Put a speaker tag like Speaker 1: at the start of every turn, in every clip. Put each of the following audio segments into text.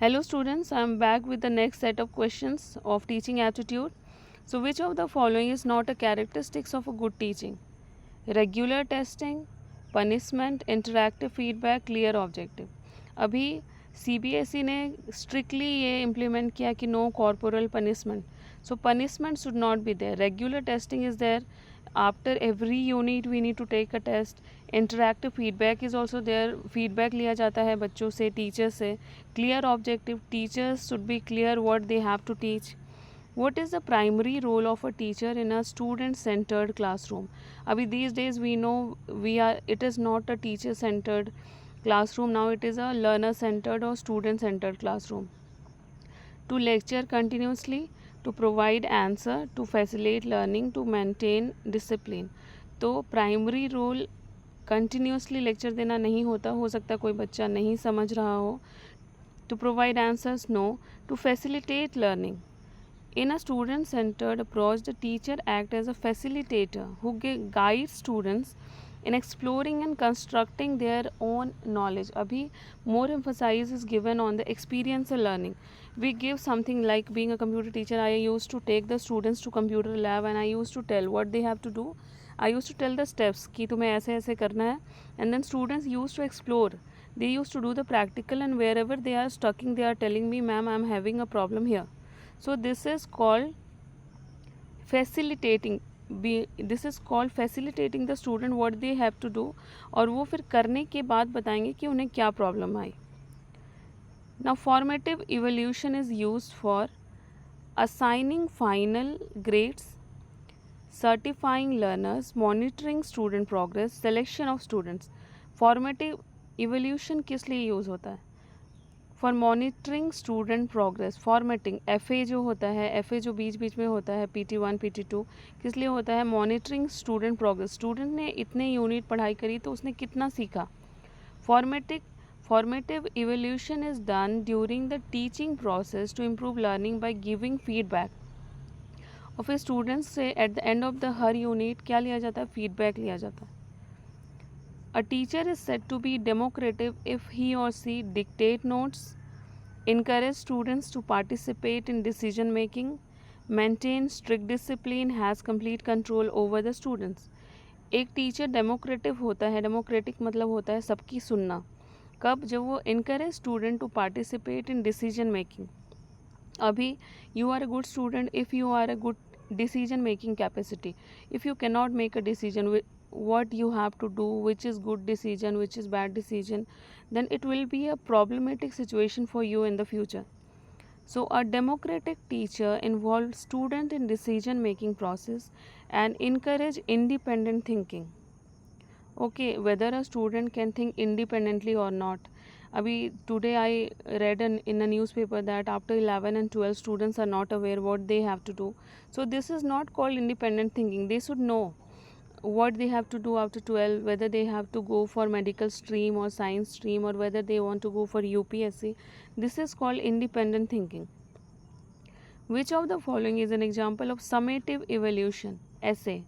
Speaker 1: Hello students, I am back with the next set of questions of teaching aptitude. So which of the following is not a characteristics of a good teaching? Regular testing, punishment, interactive feedback, clear objective. अभी CBSE ने strictly ये implement किया कि no corporal punishment. So punishment should not be there. Regular testing is there. After every unit we need to take a test. Interactive feedback is also there. Feedback लिया जाता है बच्चों से, teacher से. Clear objective. Teachers should be clear what they have to teach. What is the primary role of a teacher in a student-centered classroom? Abhi these days we know it is not a teacher-centered classroom. Now it is a learner-centered or student-centered classroom. To lecture continuously, to provide answer, to facilitate learning, to maintain discipline. तो primary role continuously lecture देना नहीं होता, हो सकता कोई बच्चा नहीं समझ रहा हो. To provide answers, no. To facilitate learning. In a student-centered approach, the teacher acts as a facilitator who guides students in exploring and constructing their own knowledge. Abhi more emphasis is given on the experiential learning. We give something like, being a computer teacher, I used to take the students to computer lab and I used to tell what they have to do. I used to tell the steps कि तुम्हें ऐसे ऐसे करना है, and then students used to explore. They used to do the practical, and wherever they are stucking, they are telling me, ma'am, I am having a problem here. So this is called facilitating. This is called facilitating the student what they have to do, और वो फिर करने के बाद बताएंगे कि उन्हें क्या problem I. Now formative evaluation is used for assigning final grades, certifying learners, monitoring student progress, selection of students. Formative evaluation किस लिए यूज़ होता है? For monitoring student progress. Formatting FA जो होता है, FA जो बीच बीच में होता है, PT1 PT2 किस लिए होता है? Monitoring student progress. स्टूडेंट ने इतने यूनिट पढ़ाई करी तो उसने कितना सीखा. Formative evaluation is done during the teaching process to improve learning by giving feedback. और फिर स्टूडेंट्स से at the end of the her unit क्या लिया जाता है? फीडबैक लिया जाता है. A teacher is said to be democratic if he or she dictate notes, encourage students to participate in decision making, maintain strict discipline, has complete control over the students. एक teacher democratic होता है. Democratic मतलब होता है सबकी सुनना. कब? जब वो encourage student to participate in decision making. अभी you are a good student if you are a good decision making capacity. If you cannot make a decision what you have to do, which is good decision, which is bad decision, then it will be a problematic situation for you in the future. So a democratic teacher involves student in decision making process and encourage independent thinking. Okay, whether a student can think independently or not. Abhi today I read in a newspaper that after 11 and 12 students are not aware what they have to do. So this is not called independent thinking. They should know what they have to do after 12, whether they have to go for medical stream or science stream, or whether they want to go for UPSC. This is called independent thinking. Which of the following is an example of summative evaluation? Essay.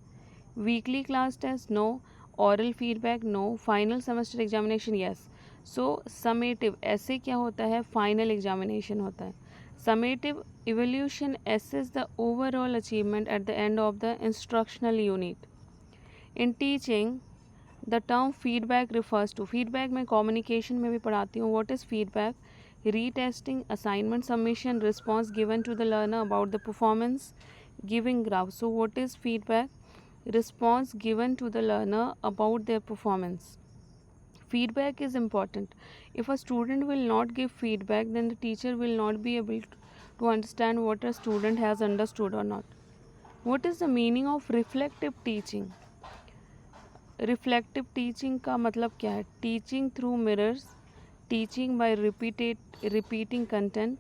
Speaker 1: Weekly class test? No. Oral feedback? No. Final semester examination? Yes. So summative essay क्या होता है? Final examination होता है. Summative evaluation assess the overall achievement at the end of the instructional unit. In teaching, the term feedback refers to, feedback मैं communication में भी पढ़ाती हूँ. What is feedback? Retesting, assignment submission, response given to the learner about the performance, giving graph. So what is feedback? Response given to the learner about their performance. Feedback is important. If a student will not give feedback, then the teacher will not be able to understand what a student has understood or not. What is the meaning of reflective teaching? Reflective teaching का मतलब क्या है? Teaching through mirrors, teaching by repeating content,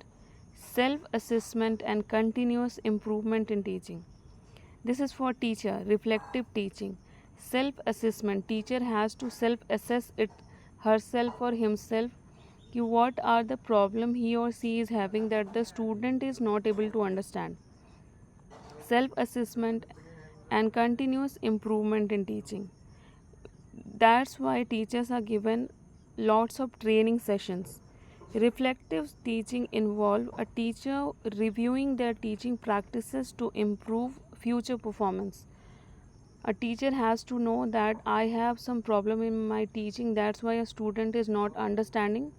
Speaker 1: self assessment and continuous improvement in teaching. This is for teacher. Reflective teaching, self assessment. Teacher has to self assess it herself और himself कि what are the problem he or she is having that the student is not able to understand. Self assessment and continuous improvement in teaching. That's why teachers are given lots of training sessions. Reflective teaching involve a teacher reviewing their teaching practices to improve future performance. A teacher has to know that I have some problem in my teaching, that's why a student is not understanding,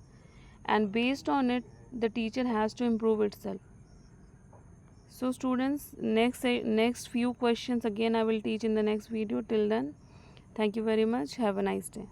Speaker 1: and based on it the teacher has to improve itself. So students, next few questions again I will teach in the next video. Till then, thank you very much. Have a nice day.